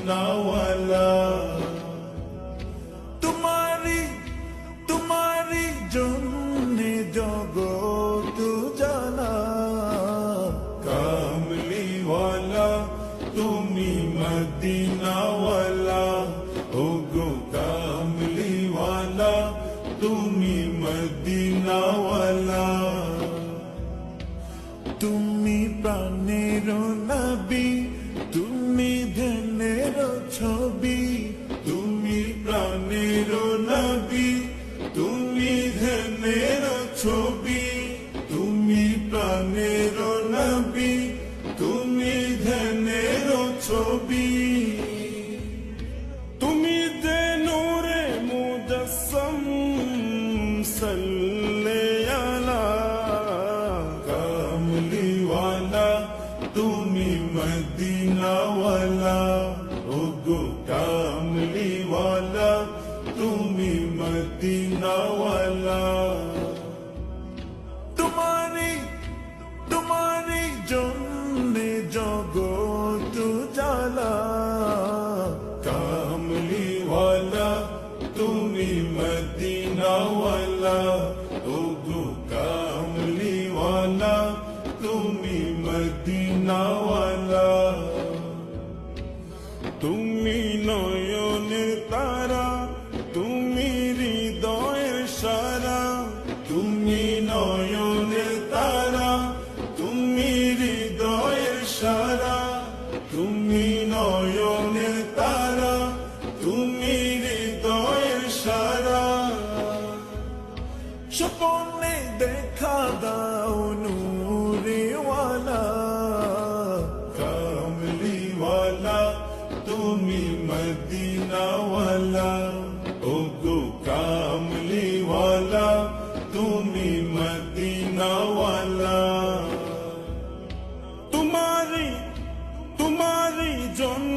মদিনাওয়ালা। তোমারি জন্যে জগৎ জানা, কামলিওয়ালা তুমি মদিনাওয়ালা। ওগো কামলিওয়ালা তুমি মদিনাওয়ালা। তুমি প্রাণের নবী, তুমি ধ্যানের ছবি। তুমি প্রাণের নবী, তুমি ধ্যানের ছবি। তুমি প্রাণের নবী, তুমি ধ্যানের ছবি। তুমি যে নূরে মুজাসসাম সাল্লে আলা, কামলিওয়ালা তুমি মদিনাওয়ালা। ওগো কামলিওয়ালা তুমি মদিনাওয়ালা। তোমারি জন্যে জগৎ জ্বালা, কামলিওয়ালা তুমি মদিনাওয়ালা। ওগো কামলিওয়ালা তুমি মদিনাওয়ালা। তুমি নয়নের তারা, তুমি হৃদয়ের সারা। তুমি নয়নের তারা, তুমি হৃদয়ের সারা। তুমি নয়নের তারা, তুমি হৃদয়ের সারা। স্বপ্নে দেখা দাও নূরেওয়ালা, কামলিওয়ালা তুমি মদিনাওয়ালা। ওগো কামলিওয়ালা তুমি মদিনাওয়ালা। তোমারি জন্য